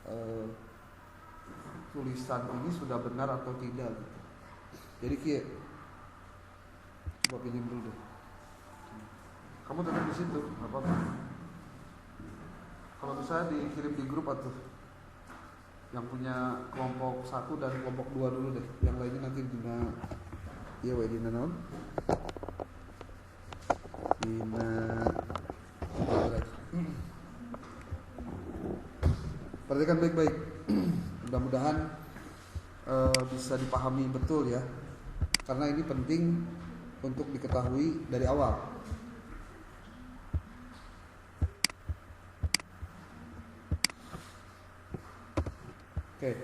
eh, tulisan ini sudah benar atau tidak gitu. Jadi Ki, coba pinjam dulu deh. Kamu tetap di situ, nggak apa-apa. Kalau bisa dikirim di grup atau yang punya kelompok 1 dan kelompok 2 dulu deh. Yang lainnya nanti dina iya wae dina naon? Dina perhatikan baik-baik. Mudah-mudahan bisa dipahami betul ya. Karena ini penting untuk diketahui dari awal. Oke,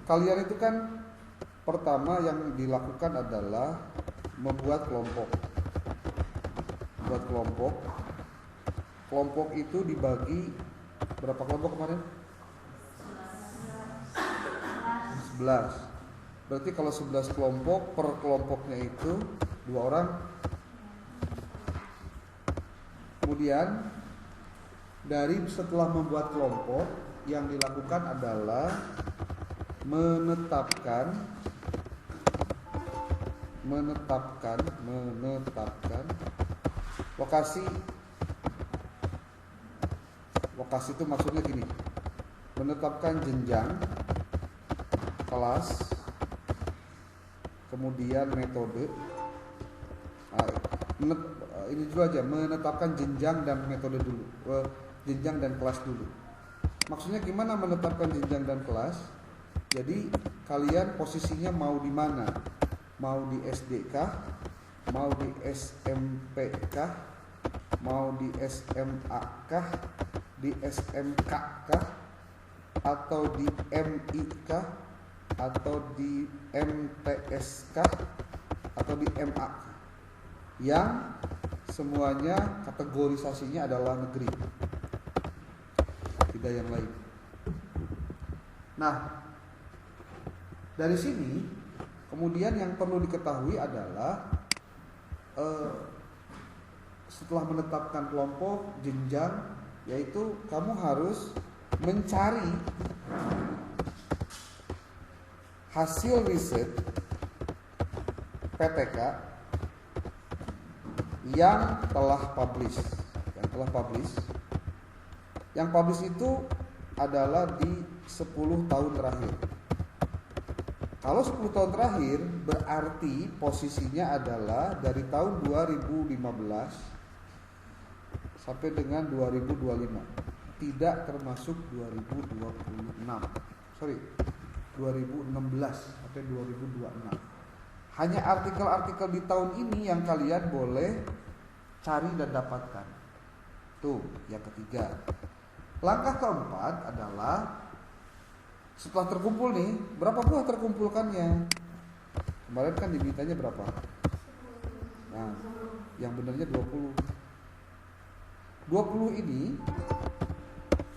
kalian itu kan pertama yang dilakukan adalah membuat kelompok. Buat kelompok. Kelompok itu dibagi berapa kelompok kemarin? 11. Berarti kalau 11 kelompok, per kelompoknya itu 2 orang. Kemudian dari setelah membuat kelompok, yang dilakukan adalah menetapkan lokasi. Lokasi itu maksudnya gini, menetapkan jenjang kelas, kemudian metode. Ini dulu aja, menetapkan jenjang dan metode dulu, jenjang dan kelas dulu. Maksudnya gimana menetapkan jenjang dan kelas? Jadi kalian posisinya mau di mana? Mau di SD kah? Mau di SMP kah? Mau di SMA kah? Di SMK kah? Atau di MI kah? Atau di MTS kah? Atau di MA? Yang semuanya kategorisasinya adalah negeri, tidak yang lain. Nah, dari sini kemudian yang perlu diketahui adalah setelah menetapkan kelompok jenjang, yaitu kamu harus mencari hasil riset PTK yang telah publish. Yang publish itu adalah di 10 tahun terakhir. Kalau 10 tahun terakhir berarti posisinya adalah dari tahun 2015 sampai dengan 2025. Tidak termasuk 2016 sampai 2026. Hanya artikel-artikel di tahun ini yang kalian boleh cari dan dapatkan. Tuh, yang ketiga. Langkah keempat adalah setelah terkumpul nih, berapa buah terkumpulkannya? Kemarin kan dimintanya berapa? Nah, yang benarnya 20. 20 ini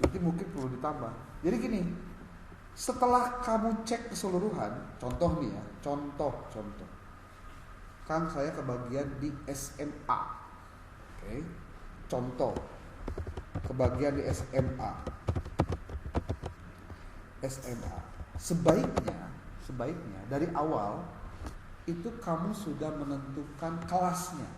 nanti mungkin perlu ditambah. Jadi gini, setelah kamu cek keseluruhan, contoh nih ya, contoh. Kang, saya kebagian di SMA. Oke. Contoh. Kebagian di SMA. Sebaiknya dari awal itu kamu sudah menentukan kelasnya.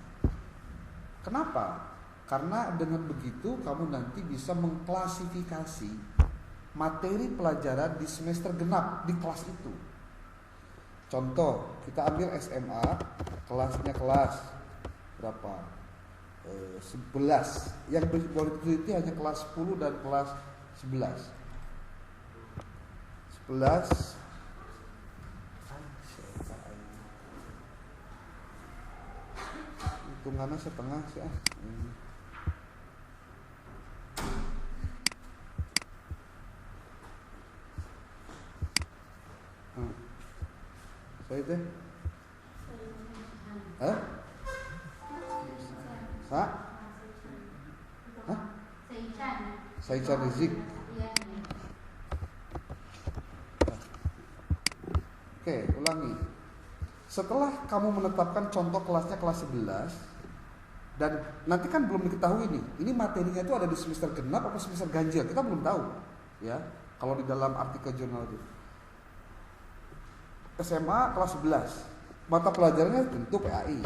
Kenapa? Karena dengan begitu kamu nanti bisa mengklasifikasi materi pelajaran di semester genap di kelas itu. Contoh, kita ambil SMA, kelasnya kelas berapa? 11. Yang boleh diteliti hanya kelas 10 dan kelas 11. 11 hitungannya setengah sih ah. Saya teh Saican Rizik. Oke, ulangi. Setelah kamu menetapkan contoh kelasnya kelas 11, dan nanti kan belum diketahui nih, ini materinya itu ada di semester genap atau semester ganjil, kita belum tahu. ya. Kalau di dalam artikel jurnal itu. SMA kelas 11. Mata pelajarannya tentu PAI.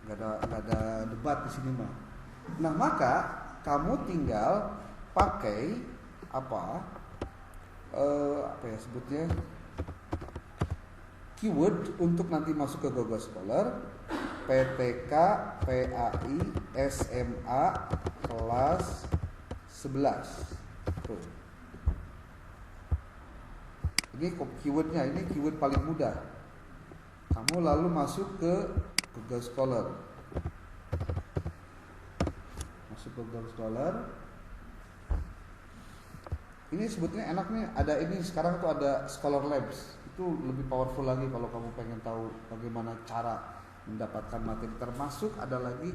Nggak ada debat di sini mah. Nah, maka kamu tinggal pakai apa ya sebutnya, keyword untuk nanti masuk ke Google Scholar, PTK PAI SMA kelas 11. Tuh. Ini keywordnya, ini keyword paling mudah. Kamu lalu masuk ke Google Scholar. Masuk ke Google Scholar. Ini sebetulnya enak nih, ada ini sekarang tuh ada Scholar Labs. Itu lebih powerful lagi kalau kamu pengen tahu bagaimana cara mendapatkan materi. Termasuk ada lagi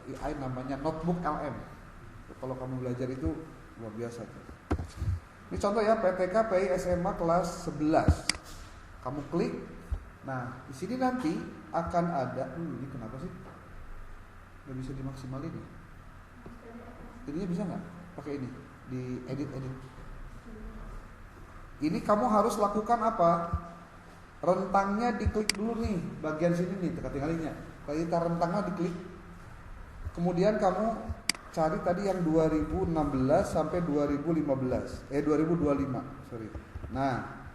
AI namanya Notebook LM. Kalau kamu belajar itu luar biasa. Ini contoh ya, PTK PAI SMA kelas 11. Kamu klik. Nah, di sini nanti akan ada, ini kenapa sih nggak bisa dimaksimalin ya? Jadinya bisa nggak pakai ini di edit. Ini kamu harus lakukan apa? Rentangnya diklik dulu nih, bagian sini nih, tinggalinnya. Kalau kita rentangnya diklik. Kemudian kamu cari tadi yang 2016 sampai 2025. Sorry. Nah,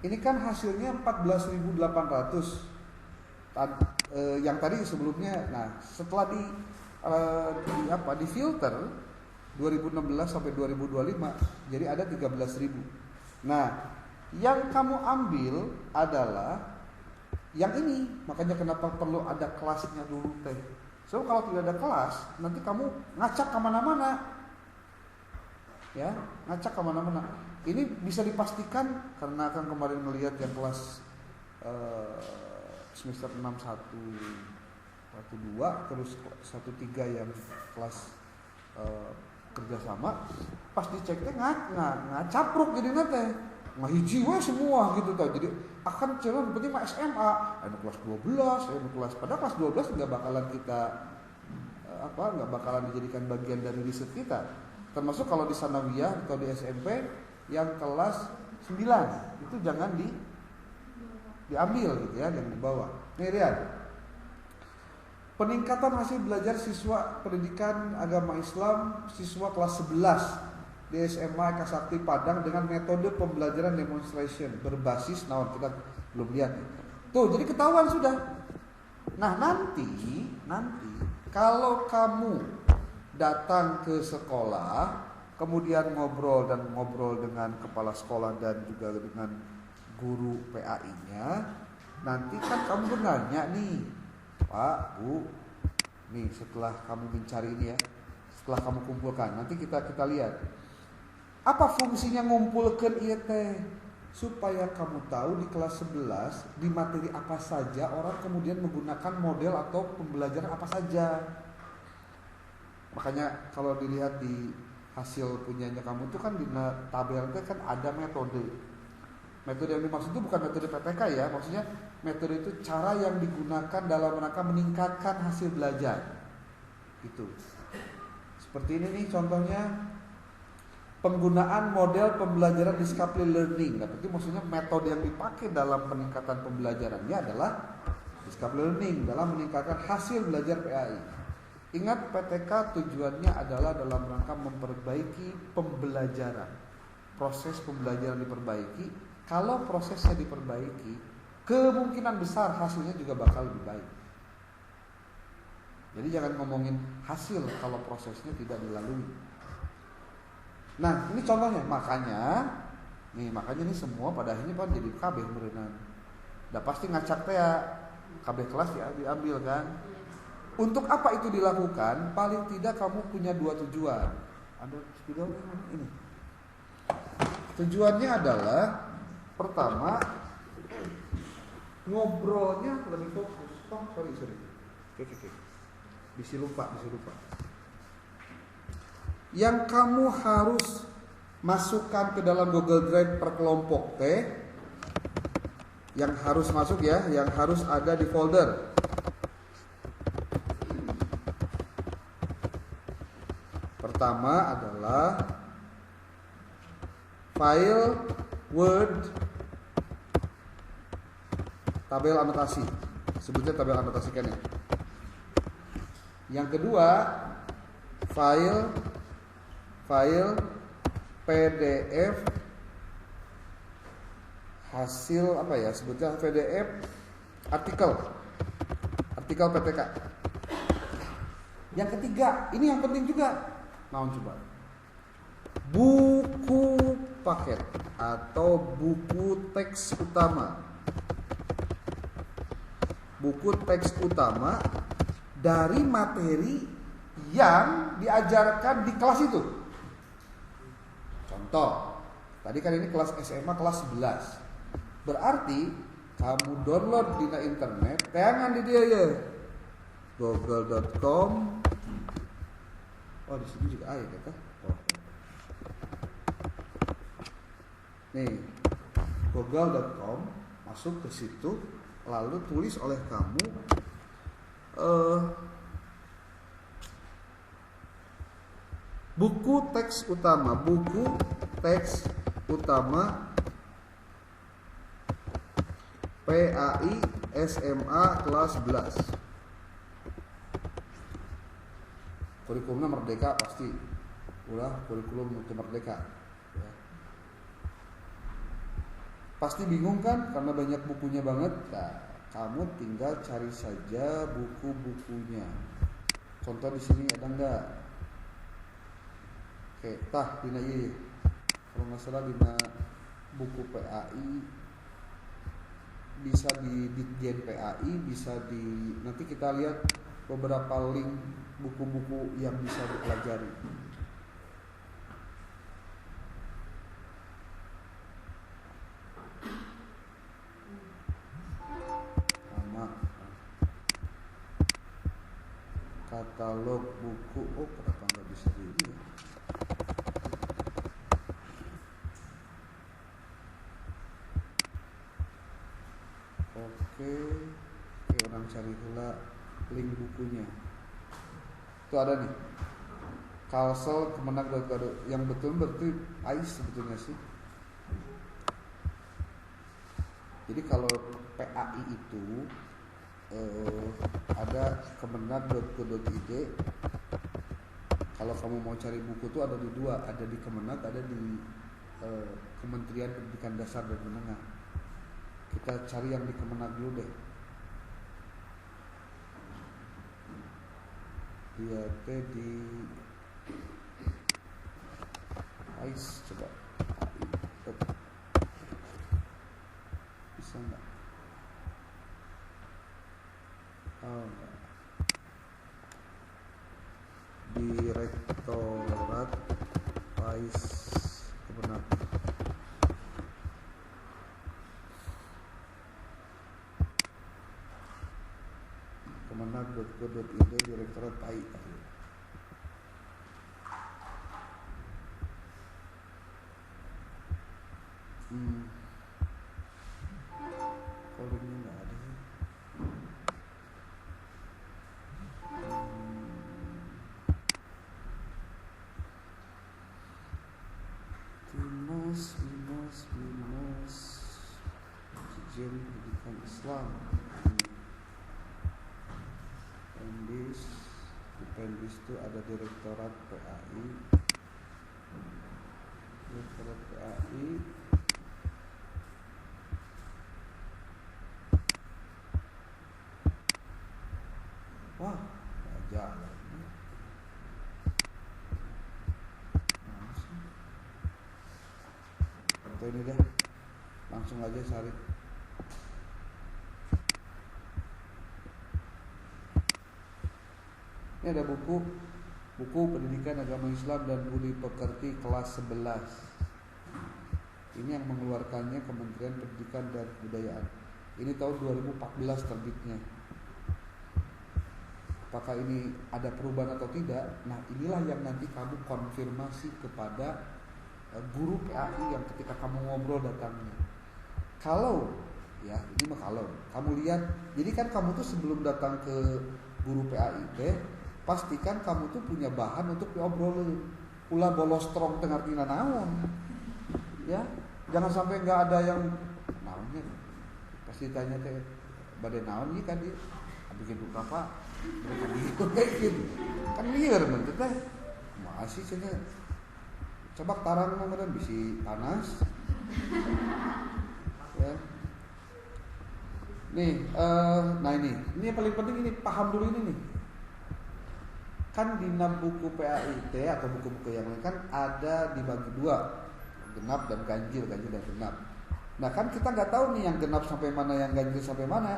ini kan hasilnya 14.800. Yang tadi sebelumnya. Nah, setelah di filter 2016 sampai 2025, jadi ada 13.000. Nah, yang kamu ambil adalah yang ini. Makanya kenapa perlu ada kelasnya dulu teh. So kalau tidak ada kelas, nanti kamu ngacak kemana-mana, ya, ngacak kemana-mana. Ini bisa dipastikan karena akan kemarin melihat yang kelas semester 6.1.2 terus 1.3 yang kelas kerjasama, pas diceknya ngacapruk jadi nate ngahiji we semua gitu tau. Jadi akan channel berarti mah SMA, ada kelas 12, ada kelas pada kelas 12 nggak bakalan kita nggak bakalan dijadikan bagian dari riset kita. Termasuk kalau di sanawiyah atau di SMP yang kelas 9 itu jangan diambil gitu ya, yang dibawa. Nih lihat. Peningkatan hasil belajar siswa pendidikan agama Islam siswa kelas 11 di SMA Eka Sakti Padang dengan metode pembelajaran demonstration berbasis kita belum lihat nih. Tuh, jadi ketahuan sudah. Nah, nanti kalau kamu datang ke sekolah, kemudian ngobrol dengan kepala sekolah dan juga dengan guru PAI-nya, nanti kan kamu bertanya nih, Pak, Bu, nih setelah kamu mencari ini ya, setelah kamu kumpulkan, nanti kita lihat apa fungsinya ngumpulkan ieu teh, supaya kamu tahu di kelas 11 di materi apa saja orang kemudian menggunakan model atau pembelajaran apa saja. Makanya kalau dilihat di hasil punyanya kamu itu kan di tabel itu kan ada metode. Metode yang dimaksud itu bukan metode PPK ya, maksudnya metode itu cara yang digunakan dalam rangka meningkatkan hasil belajar. Gitu. Seperti ini nih contohnya. Penggunaan model pembelajaran discovery learning. Nah, itu maksudnya metode yang dipakai dalam peningkatan pembelajarannya adalah discovery learning dalam meningkatkan hasil belajar PAI. Ingat, PTK tujuannya adalah dalam rangka memperbaiki pembelajaran. Proses pembelajaran diperbaiki. Kalau prosesnya diperbaiki, kemungkinan besar hasilnya juga bakal lebih baik. Jadi jangan ngomongin hasil kalau prosesnya tidak dilalui. Nah, ini contohnya, makanya ini semua pada akhirnya kan jadi KB berenang. Udah pasti ngacak teh ya, KB kelas ya diambil kan. Untuk apa itu dilakukan? Paling tidak kamu punya dua tujuan. Ada video ini. Tujuannya adalah pertama ngobrolnya lebih fokus. Sorry. Oke. Bisa lupa. Yang kamu harus masukkan ke dalam Google Drive per kelompok teh, yang harus masuk ya, yang harus ada di folder. Pertama adalah file Word tabel anotasi, sebutnya tabel anotasi kan ya. Yang kedua file PDF hasil apa ya, sebutnya PDF artikel PTK. Yang ketiga, ini yang penting juga. Mau coba buku paket atau buku teks utama. Buku teks utama dari materi yang diajarkan di kelas itu. Contoh, tadi kan ini kelas SMA kelas 11. Berarti kamu download di internet, tayangan di dia ya. google.com. Oh, di sini juga ada kata. Oh. Nih, google.com, masuk ke situ, lalu tulis oleh kamu buku teks utama PAI SMA kelas 11. Kurikulumnya Merdeka pasti. Udah kurikulum untuk Merdeka ya. Pasti bingung kan karena banyak bukunya banget. Nah, kamu tinggal cari saja buku-bukunya. Contoh di sini ada enggak? Oke, dina ieu. Kalau nggak salah dina buku PAI, bisa di Ditjen PAI, bisa di, nanti kita lihat beberapa link buku-buku yang bisa dipelajari. Sama katalog buku. Oh, kenapa nggak bisa di ini ya? Oke, orang cari pula link bukunya. Itu ada nih, Kalsel Kemenag.go. Yang betul berarti AIS sebetulnya sih. Jadi kalau PAI itu ada kemenag.go.id. Kalau kamu mau cari buku tuh ada di dua, ada di Kemenag, ada di Kementerian Pendidikan Dasar dan Menengah. Kita cari yang di Kemenag dulu deh. Dia di AIS, coba bisa nggak? Oh, enggak. Direktorat AIS Kemenag. Kemenag.go.id Direktorat PAI. Codingnya nggak ada sih. Bimas Dirjen Pendidikan Islam. Di Pendis itu ada Direktorat PAI. Direktorat PAI. Wah, nggak jalan. Atau ini deh, langsung aja cari. Ini ada buku Pendidikan Agama Islam dan Budi Pekerti kelas 11. Ini yang mengeluarkannya Kementerian Pendidikan dan Kebudayaan. Ini tahun 2014 terbitnya. Apakah ini ada perubahan atau tidak? Nah, inilah yang nanti kamu konfirmasi kepada guru PAI yang ketika kamu ngobrol datangnya. Kalau ya, ini mah kalau kamu lihat, jadi kan kamu tuh sebelum datang ke guru PAI pastikan kamu tuh punya bahan untuk diobrolin. Ulah bolos strong tengah tina naon. Ya, jangan sampai nggak ada yang naonnya. Pasti tanya teh badai naon ieu kan dia. Bikin buka apa? Mereka gitu kayak gitu. Kan liar mun teh. Masih cenah. Coba tarang mah meureun bisi panas. Ya. Nih, nah ini yang paling penting ini paham dulu ini nih. Kan di buku PAIT atau buku-buku yang lain kan ada dibagi dua, genap dan ganjil dan genap. Nah kan kita nggak tahu nih yang genap sampai mana, yang ganjil sampai mana.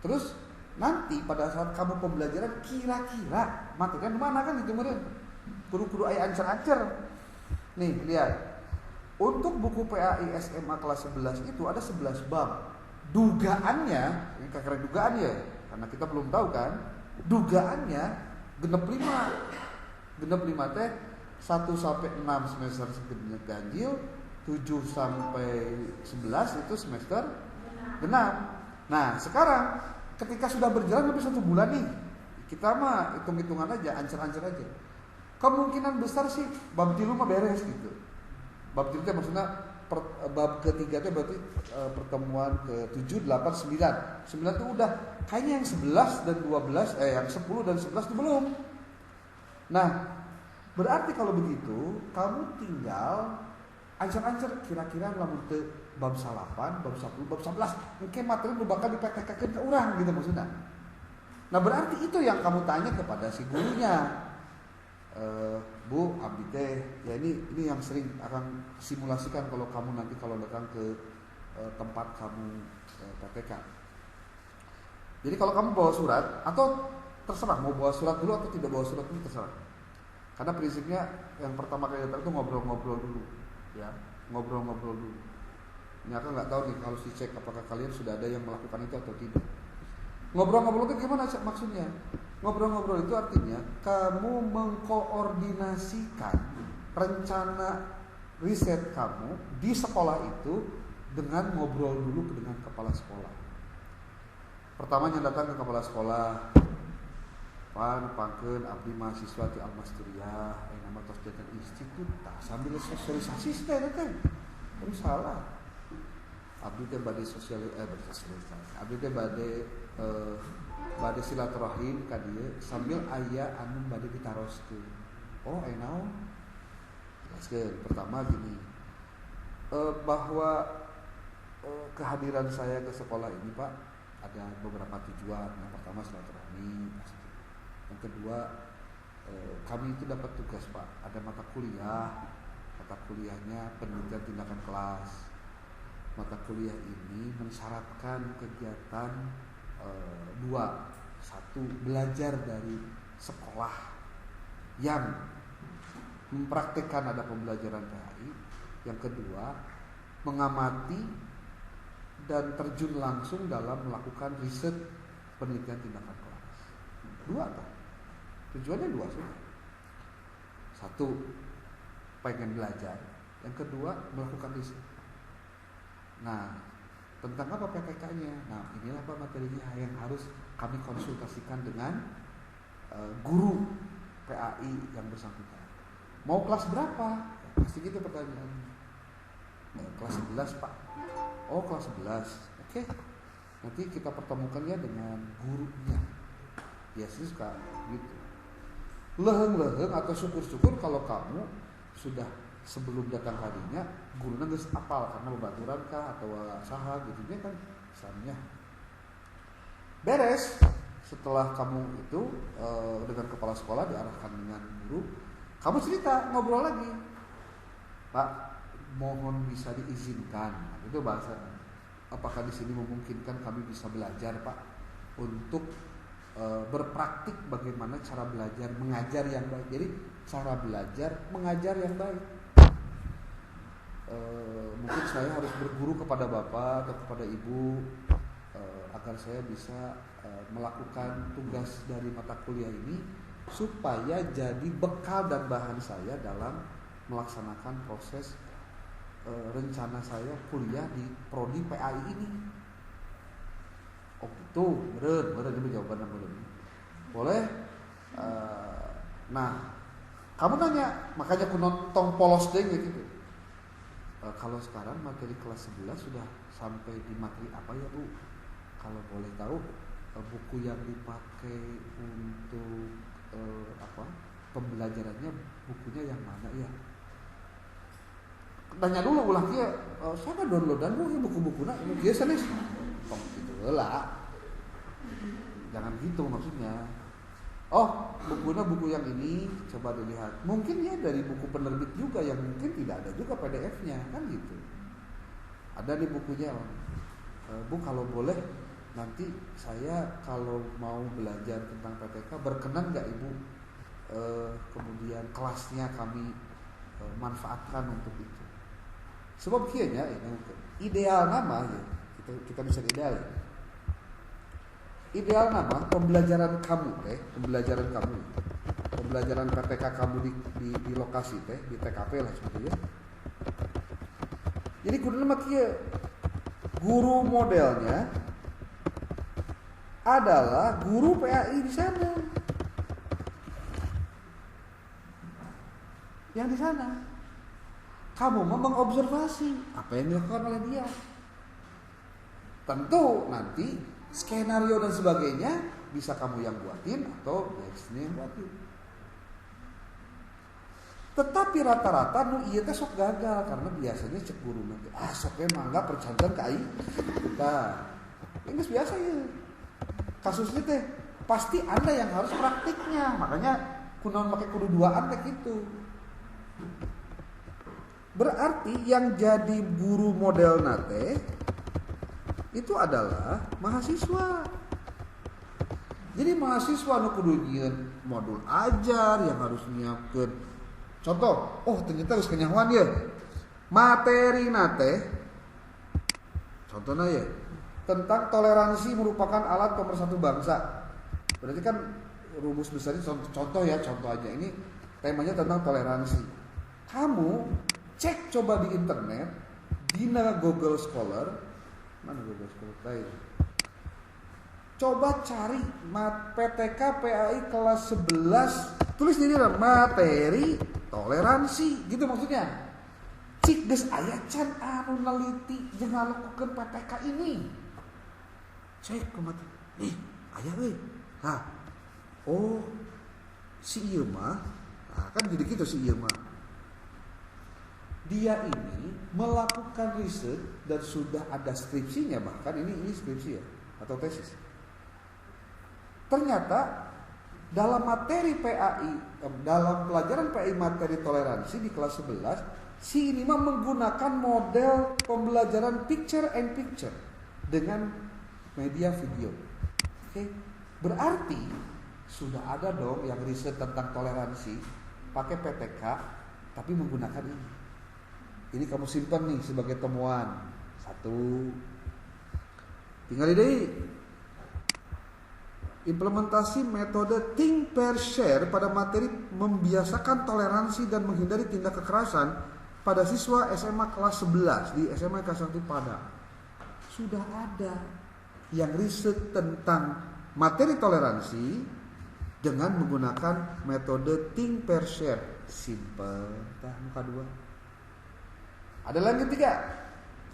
Terus nanti pada saat kamu pembelajaran kira-kira materinya mana kan itu meren. Kudu aya ancer-ancer. Nih lihat. Untuk buku PAI SMA kelas 11 itu ada 11 bab. Dugaannya, ini kakak dugaan ya, karena kita belum tahu kan. Dugaannya genep 5. Genep 5 teh 1 sampai 6 semester ganjil, 7 sampai 11 itu semester genap. Nah, sekarang ketika sudah berjalan lebih 1 bulan nih, kita mah hitung-hitungan aja, ancer-ancer aja. Kemungkinan besar sih bab 3 mah beres gitu. Bab 3 itu maksudnya bab ketiga itu berarti pertemuan ke-7, 8, 9. 9 itu udah kayaknya yang 11 dan 12 yang 10 dan 11 itu belum. Nah, berarti kalau begitu kamu tinggal ancer-ancer kira-kira lamun teu bab 8, bab 10, bab 11 mungkin materi nu bakal dipraktekkeun ke urang gitu maksudnya. Nah, berarti itu yang kamu tanya kepada si gurunya. Bu, abdi teh, ya ini yang sering akan simulasikan kalau kamu nanti kalau datang ke tempat kamu PTK. Jadi kalau kamu bawa surat atau terserah mau bawa surat dulu atau tidak bawa surat dulu terserah. Karena prinsipnya yang pertama kali datang itu ngobrol-ngobrol dulu, ya ngobrol-ngobrol dulu. Ini aku nggak tahu nih harus dicek apakah kalian sudah ada yang melakukan itu atau tidak. Ngobrol-ngobrol itu gimana maksudnya? Ngobrol-ngobrol itu artinya kamu mengkoordinasikan rencana riset kamu di sekolah itu dengan ngobrol dulu dengan kepala sekolah. Pertamanya datang ke kepala sekolah, Pan pangkeun abdi mahasiswa ti Almasturiah, nama tos jajan institut, sambil sosialisasi teh teh. Salah. Abdi teh bade sosialisasi. Abdi teh bade silaturahim ka dieu sambil aya anu bade ditaroskeun. Oh, naon? Jelaskeun. Pertama gini. Bahwa kehadiran saya ke sekolah ini, Pak, ada beberapa tujuan. Yang pertama silaturahmi pasti. Yang kedua, kami itu dapat tugas, Pak. Ada mata kuliah. Mata kuliahnya penelitian tindakan kelas. Mata kuliah ini mensyaratkan kegiatan 2. 1. Belajar dari sekolah yang mempraktikkan ada pembelajaran PAI. Yang kedua, mengamati dan terjun langsung dalam melakukan riset penelitian tindakan kelas. 2 tak? Tujuannya 2 sudah. 1. Pengen belajar. Yang kedua, melakukan riset. Nah, tentang apa PPK-nya? Nah, inilah Pak materinya yang harus kami konsultasikan dengan guru PAI yang bersangkutan. Mau kelas berapa? Ya, pasti gitu pertanyaannya. Kelas 11, Pak. Oh, kelas 11. Oke. Nanti kita pertemukannya dengan gurunya. Biasanya suka gitu. Leheng-leheng atau syukur-syukur kalau kamu sudah sebelum datang harinya gurunya geus apal karena babaturan kah atau saha gitu kan misalnya. Beres setelah kamu itu dengan kepala sekolah diarahkan dengan guru, kamu cerita ngobrol lagi. Pak, mohon bisa diizinkan. Itu bahasa. Apakah di sini memungkinkan kami bisa belajar, Pak, untuk berpraktik bagaimana cara belajar mengajar yang baik. Jadi cara belajar mengajar yang baik. Mungkin saya harus berguru kepada bapak atau kepada ibu agar saya bisa melakukan tugas dari mata kuliah ini supaya jadi bekal dan bahan saya dalam melaksanakan proses rencana saya kuliah di prodi PAI ini. Oh gitu, meren itu jawabannya meren. Boleh? Nah, kamu nanya, makanya aku nonton polos deh gitu. Kalau sekarang materi kelas 11 sudah sampai di materi apa ya Bu? Kalau boleh tahu buku yang dipakai untuk pembelajarannya bukunya yang mana ya? Tanya dulu ulah dia, saya kan downloadan Bu buku-buku nak dia sanes. Oh gitu lah. Jangan gitu maksudnya. Oh, buku yang ini coba dilihat. Mungkin ya dari buku penerbit juga yang mungkin tidak ada juga PDF-nya kan gitu. Ada di bukunya, Bu kalau boleh nanti saya kalau mau belajar tentang PTK berkenan nggak Ibu kemudian kelasnya kami manfaatkan untuk itu. Sebab kianya ini ideal nama ya kita bisa ideal. Ideal nama pembelajaran kamu pembelajaran PTK kamu di lokasi di TKP lah sebetulnya. Jadi kudu nama kieu guru modelnya adalah guru PAI di sana. Yang di sana kamu mengobservasi apa yang dilakukan oleh dia. Tentu nanti skenario dan sebagainya bisa kamu yang buatin atau biasanya yang buatin. Tetapi rata-rata nu ieu teh sok gagal karena biasanya cek guru nanti sok we mangga percantan ka ai. Kita geus biasa ya. Kasusnya teh pasti Anda yang harus praktiknya. Makanya kunaon make kudu duaan teh gitu. Berarti yang jadi guru model nate itu adalah mahasiswa. Jadi mahasiswa nu kudu nyieun modul ajar yang harus nyiapkeun. Contoh, ternyata harus kenyahuan ya. Materi nate contohnya ya tentang toleransi merupakan alat pemersatu bangsa. Berarti kan rumus besarnya contoh aja ini temanya tentang toleransi. Kamu cek coba di internet, dina Google Scholar, mana Google Scholar tadi? Coba cari PTK PAI kelas 11, tulis di sana materi toleransi, gitu maksudnya. Cik geus aya can anu neliti jeung ngalakukeun PTK ini. Cek ke materi. Aya euy. Si ieu mah, kan jadi gitu si ieu mah. Dia ini melakukan riset dan sudah ada skripsinya, bahkan ini skripsi ya atau tesis. Ternyata dalam materi PAI, dalam pelajaran PAI materi toleransi di kelas 11, si ini mah menggunakan model pembelajaran picture and picture dengan media video. Oke, berarti sudah ada dong yang riset tentang toleransi pakai PTK tapi menggunakan ini. Ini kamu simpan nih sebagai temuan. Satu. Tinggal deh. Implementasi metode think per share pada materi membiasakan toleransi dan menghindari tindak kekerasan pada siswa SMA kelas 11 di SMA Kelas 1 Padang. Sudah ada yang riset tentang materi toleransi dengan menggunakan metode think per share. Simple. Muka 2. Ada lagi ketiga.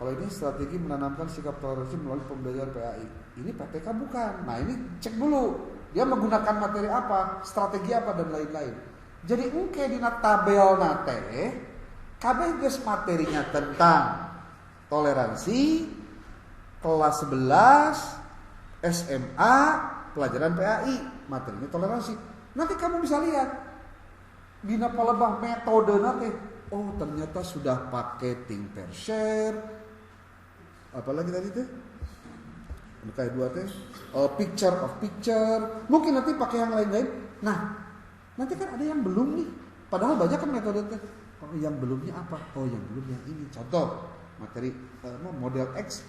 Kalau ini strategi menanamkan sikap toleransi melalui pembelajaran PAI. Ini PTK bukan. Nah ini cek dulu. Dia menggunakan materi apa, strategi apa dan lain-lain. Jadi engke dina tabel nate, kabeh geus materinya tentang toleransi kelas 11 SMA pelajaran PAI, materinya toleransi. Nanti kamu bisa lihat dina palebah metode nate. Ternyata sudah pakai think per share. Apalagi tadi teh? Kayak 2 teh. Picture of picture. Mungkin nanti pakai yang lain-lain. Nah, nanti kan ada yang belum nih. Padahal banyak kan metode teh. Yang belumnya apa? Yang belum yang ini. Contoh materi model X.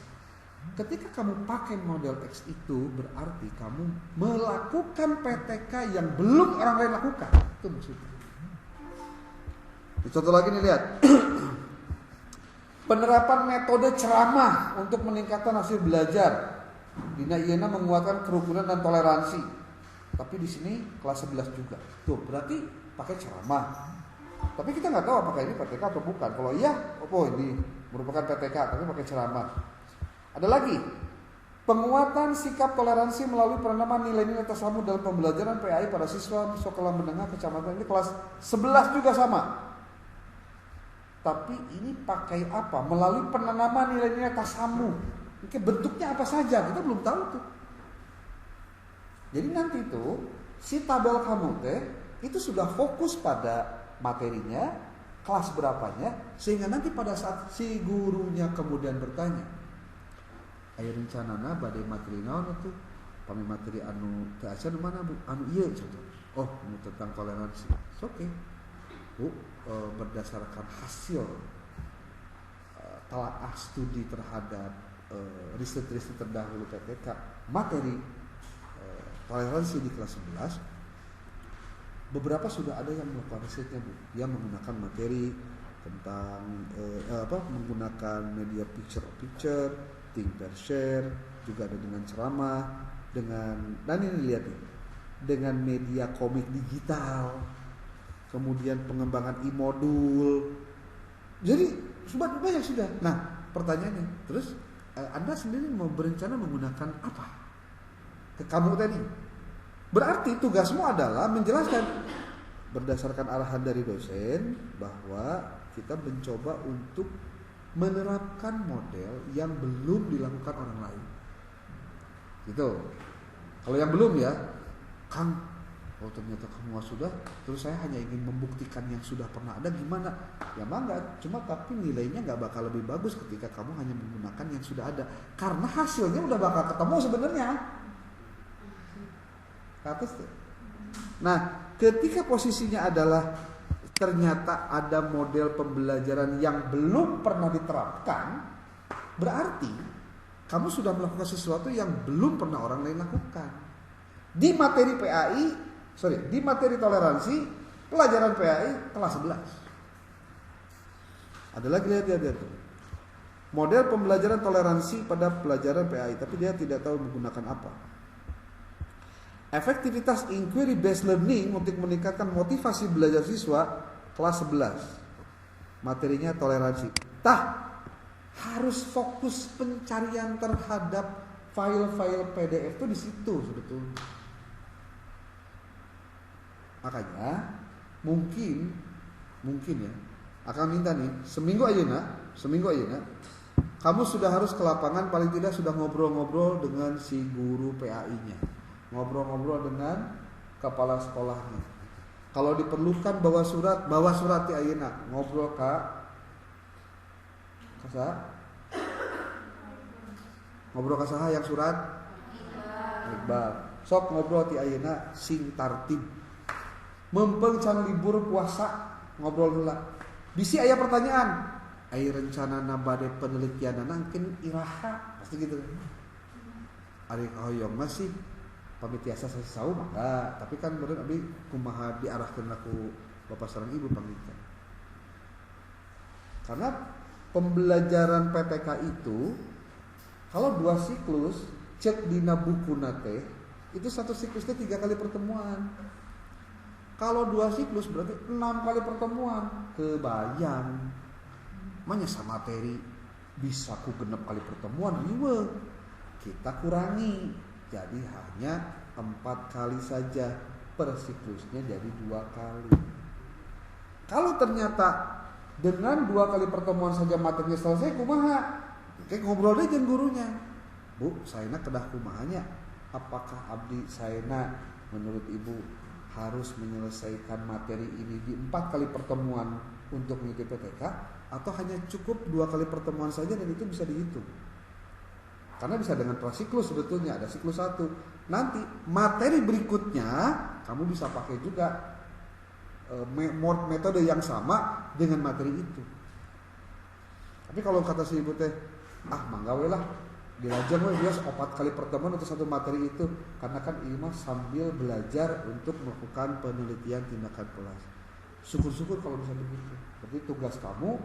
Ketika kamu pakai model X itu berarti kamu melakukan PTK yang belum orang lain lakukan. Itu maksudnya. Contoh lagi nih lihat. Penerapan metode ceramah untuk meningkatkan hasil belajar. Dina ieuna menguatkan kerukunan dan toleransi. Tapi di sini kelas 11 juga. Tuh, berarti pakai ceramah. Tapi kita nggak tahu apakah ini PTK atau bukan. Kalau iya, ini merupakan PTK, tapi pakai ceramah. Ada lagi, penguatan sikap toleransi melalui penanaman nilai-nilai tasamuh dalam pembelajaran PAI pada siswa sekolah menengah kecamatan. Ini kelas 11 juga sama. Tapi ini pakai apa? Melalui penanaman nilai-nilai tasamuh. Oke, bentuknya apa saja? Kita belum tahu tuh. Jadi nanti tuh si tabel kamu itu sudah fokus pada materinya, kelas berapanya, sehingga nanti pada saat si gurunya kemudian bertanya, "Aya rencanana badai materi naon atuh? Pami materi anu teu acan mana Bu? Anu ieu contoh. Oh, anu tentang toleransi." Oke. Bu, berdasarkan hasil telaah studi terhadap riset-riset terdahulu PTK, materi toleransi di kelas 11, beberapa sudah ada yang melakukan risetnya Bu. Dia menggunakan materi tentang menggunakan media picture, think per share, juga ada dengan ceramah, dan ini lihat nih, dengan media komik digital, kemudian pengembangan e-modul. Jadi banyak sudah. Nah, pertanyaannya, terus Anda sendiri mau berencana menggunakan apa? Kamu tadi. Berarti tugasmu adalah menjelaskan berdasarkan arahan dari dosen bahwa kita mencoba untuk menerapkan model yang belum dilakukan orang lain. Gitu. Kalau yang belum ya, Kang, ternyata kamu sudah, terus saya hanya ingin membuktikan yang sudah pernah ada, gimana? Ya mangga, cuma tapi nilainya nggak bakal lebih bagus ketika kamu hanya menggunakan yang sudah ada, karena hasilnya udah bakal ketemu sebenarnya. Atas tuh. Nah, ketika posisinya adalah ternyata ada model pembelajaran yang belum pernah diterapkan, berarti kamu sudah melakukan sesuatu yang belum pernah orang lain lakukan. Di materi di materi toleransi, pelajaran PAI kelas 11. Ada lagi lihat tuh. Model pembelajaran toleransi pada pelajaran PAI, tapi dia tidak tahu menggunakan apa. Efektivitas inquiry based learning untuk meningkatkan motivasi belajar siswa kelas 11. Materinya toleransi. Harus fokus pencarian terhadap file-file PDF itu di situ sebetulnya. Makanya mungkin ya, akan minta nih seminggu aja kamu sudah harus ke lapangan, paling tidak sudah ngobrol-ngobrol dengan si guru PAI-nya. Ngobrol-ngobrol dengan kepala sekolahnya. Kalau diperlukan bawa surat ti ayeuna, ngobrol ngobrol ka saha yang surat Iqbal. Sok ngobrol ti ayeuna sing tartib. Mempeng can libur puasa ngobrol heula. Bisi aya pertanyaan, aya rencanana bade penelitian nangkeun iraha, pasti gitu. Ari hoyong masih pamit tiasa sasau maka, tapi kan beureun abdi kumaha diarahkeun ku bapak sareng ibu pamitan. Karena pembelajaran PTK itu kalau 2 siklus cek dina bukuna teh itu 1 siklusnya 3 kali pertemuan. Kalau 2 siklus berarti 6 kali pertemuan. Kebayang. Manyasa materi bisa ku 6 kali pertemuan riweuh. Kita kurangi. Jadi hanya 4 kali saja per siklusnya, jadi 2 kali. Kalau ternyata dengan 2 kali pertemuan saja materinya selesai, kumaha? Kayak ngobrol aja dengan gurunya. Bu, saena kedah kumahanya. Apakah abdi saena menurut ibu harus menyelesaikan materi ini di 4 kali pertemuan untuk mengikuti PTK, atau hanya cukup 2 kali pertemuan saja dan itu bisa dihitung? Karena bisa dengan prasiklus sebetulnya, ada siklus 1. Nanti materi berikutnya kamu bisa pakai juga metode yang sama dengan materi itu. Tapi kalau kata si ibu teh, manggawe lah, dilajang we bias 4 kali pertemuan untuk 1 materi itu, karena kan ini mah sambil belajar untuk melakukan penelitian tindakan kelas. Syukur-syukur kalau bisa begitu. Berarti tugas kamu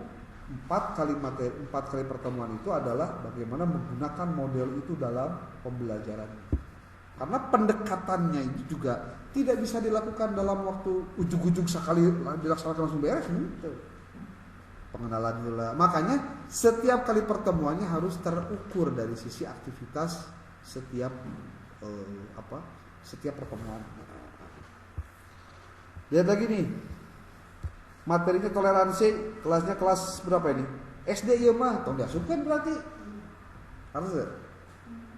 4 kali pertemuan itu adalah bagaimana menggunakan model itu dalam pembelajaran. Karena pendekatannya itu juga tidak bisa dilakukan dalam waktu ujug-ujug sekali dilaksanakan langsung beres gitu. Pengenalan heula. Makanya setiap kali pertemuannya harus terukur dari sisi aktivitas setiap setiap pertemuan. Lihat lagi nih. Materinya toleransi, kelasnya kelas berapa ini? SD ya mah, tong diasupkan berarti. Harus ya?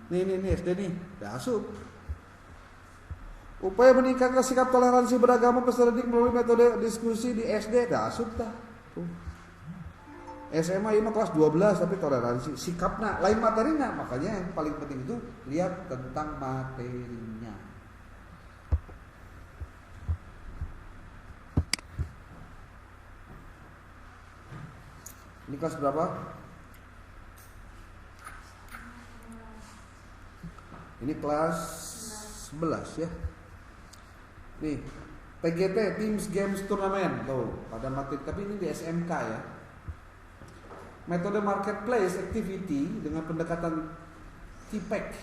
Nih SD nih, diasup. Upaya meningkatkan sikap toleransi beragama peserta didik melalui metode diskusi di SD, diasup dah. SMA ini kelas 12 tapi toleransi, sikapnya lain materinya. Makanya yang paling penting itu lihat tentang materinya. Ini kelas berapa? Ini kelas 11 ya. Nih, PGT Teams Games Turnamen tuh pada materi, tapi ini di SMK ya. Metode marketplace activity dengan pendekatan TPEC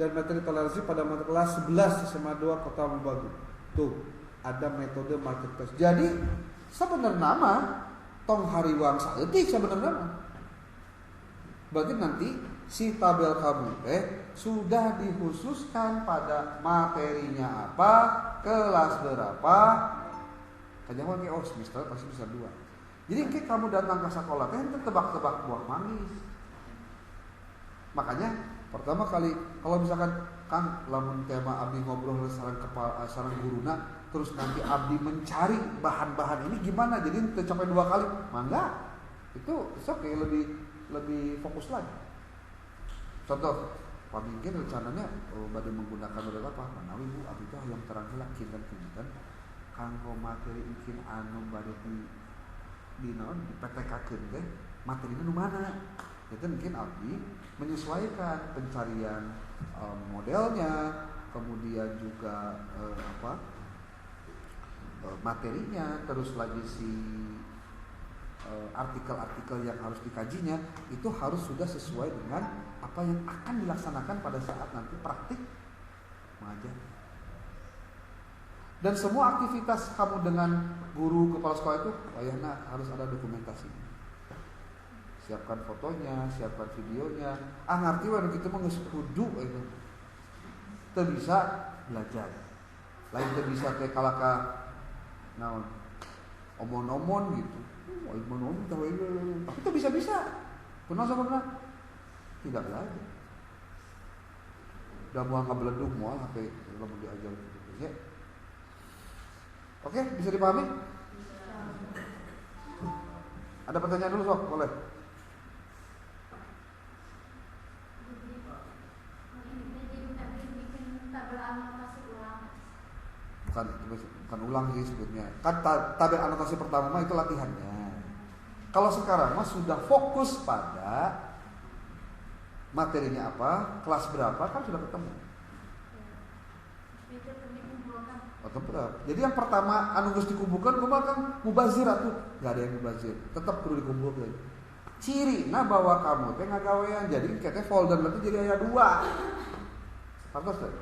dan metode toleransi pada mata kelas 11 SMA 2 Kota Mobagu. Tuh, ada metode marketplace. Jadi, sebenarnya nama tong hariwang saeutik sebenarnya. Berarti nanti si tabel kamu sudah dikhususkan pada materinya apa, kelas berapa. Kajangan ke semester pasti bisa 2. Jadi kayak kamu datang ke sekolah tebak-tebak buah manggis. Makanya pertama kali kalau misalkan kan lamun tema abdi ngobrol sareng guruna, terus nanti abdi mencari bahan-bahan ini gimana, jadi tercapai 2 kali, mangga itu oke, lebih fokus lagi. Contoh, pamingkin rencananya bade menggunakan model apa? Manawi Bu, abdi teh yang terang heula kinten-kinten kanggo materi mungkin anu bade di PTK-keun teh materina nu mana. Itu mungkin abdi menyesuaikan pencarian modelnya, kemudian juga materinya, terus lagi si artikel-artikel yang harus dikajinya itu harus sudah sesuai dengan apa yang akan dilaksanakan pada saat nanti praktik mengajar. Dan semua aktivitas kamu dengan guru kepala sekolah itu wayahna harus ada dokumentasi. Siapkan fotonya, siapkan videonya. Ngerti wae kitu mah geus kudu itu. Teu bisa belajar. Lain teu bisa teh kalaka naon omon-omon gitu. Omon-omon teh tapi teu bisa-bisa. Kunaon sabenerna? Tidak belajar. Udah moal ngabeledug moal HP lamun diajar gitu ya. Oke, bisa dipahami? Ada pertanyaan dulu sok, boleh. Bukan ulang sih sebutnya. Kan tabel anotasi pertama mah itu latihannya. Kalau sekarang mah sudah fokus pada materinya apa, kelas berapa kan sudah ketemu. Jadi yang pertama anu geus dikumpulkan kumaha kan mubazir atuh, enggak ada yang mubazir. Tetap perlu dikumpulkan. Cirina bahwa kamu teh ngagawean jadi kete folder nanti jadi aya 2. Pantes teh.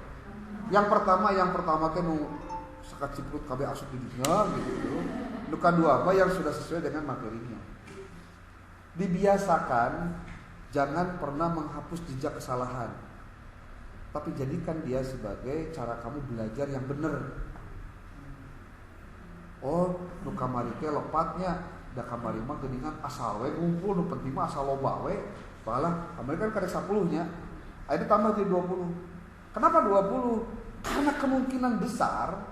Yang pertama teh nu sakat ciprut kabeh asup di dinya gitu. Nu kadua apa yang sudah sesuai dengan materinya. Dibiasakan jangan pernah menghapus jejak kesalahan. Tapi jadikan dia sebagai cara kamu belajar yang benar. Oh, nu kamari teh lopatnya, da kamari mah geuningan asal we ngumpul, nu penting mah asal loba we. Palah, kamari kan kada 10-nya. Ayeuna tambah jadi 20. Kenapa 20? Karena kemungkinan besar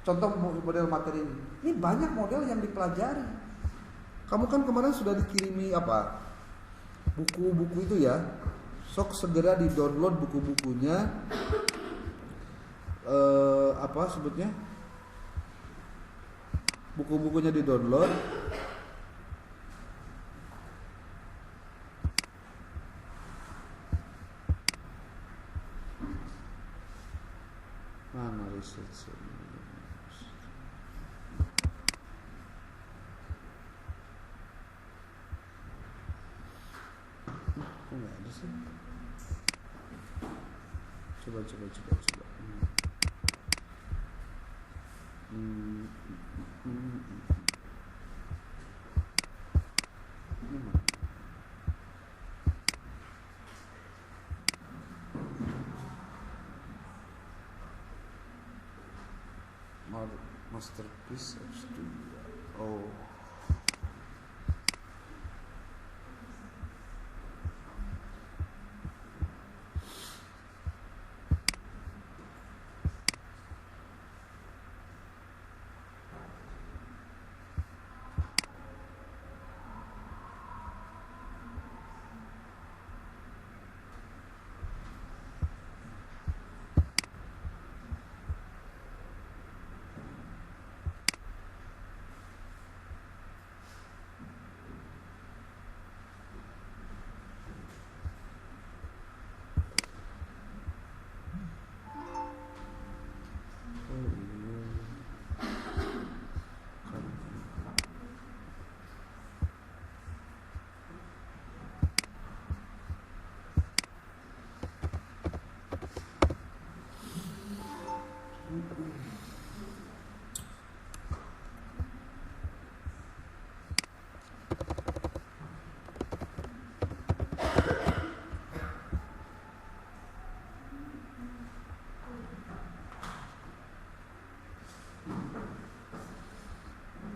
contoh model materi ini banyak model yang dipelajari. Kamu kan kemarin sudah dikirimi apa? Buku-buku itu ya. Sok segera di-download buku-bukunya. Apa sebutnya? Buku-bukunya di-download. Mana research? Kok nggak ada sih? Coba. Hmm. Ini mana? Masterpiece X2. Oh.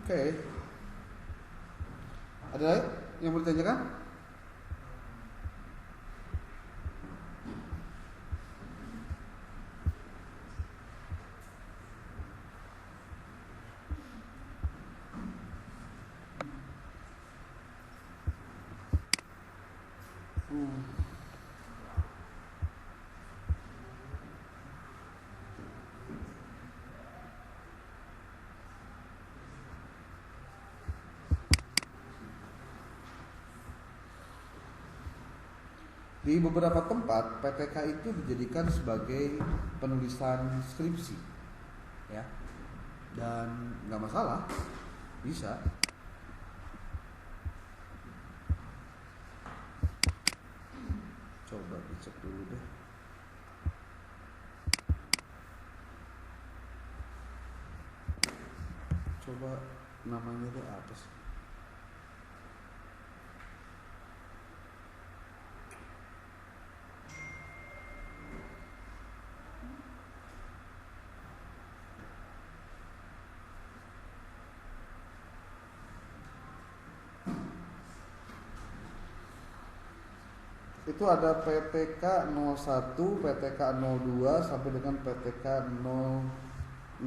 Oke. Ada lagi yang mau ditanyakan? Di beberapa tempat PTK itu dijadikan sebagai penulisan skripsi, ya, dan nggak masalah, bisa. Coba dicek dulu deh. Coba namanya deh apa sih? Itu ada PTK 01, PTK 02 sampai dengan PTK 06.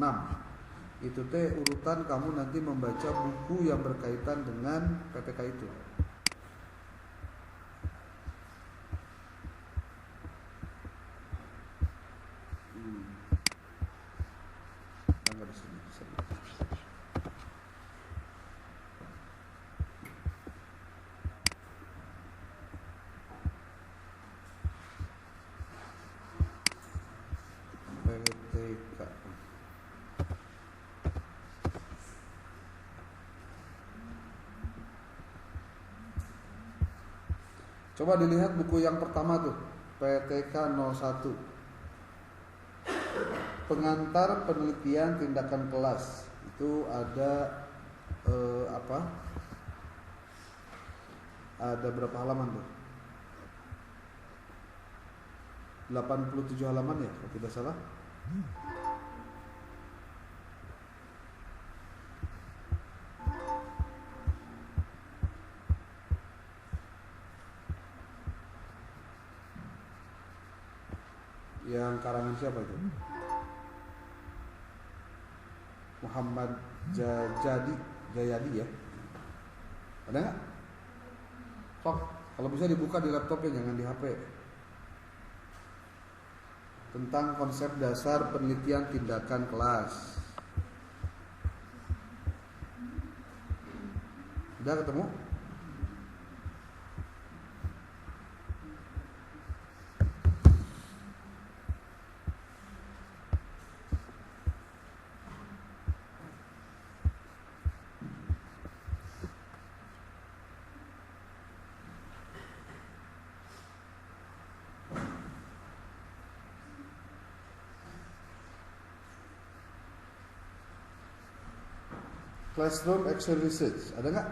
Itu teh urutan kamu nanti membaca buku yang berkaitan dengan PTK itu. Tanggal di sini. PTK. Coba dilihat buku yang pertama tuh, PTK 01. Pengantar penelitian tindakan kelas. Itu ada Ada berapa halaman tuh? 87 halaman ya, kalau tidak salah. Yang karangan siapa itu? Muhammad Jayadi ya. Ada nggak? Sok, kalau bisa dibuka di laptopnya, jangan di HP. Tentang konsep dasar penelitian tindakan kelas. Udah ketemu? Classroom action research, ada nggak?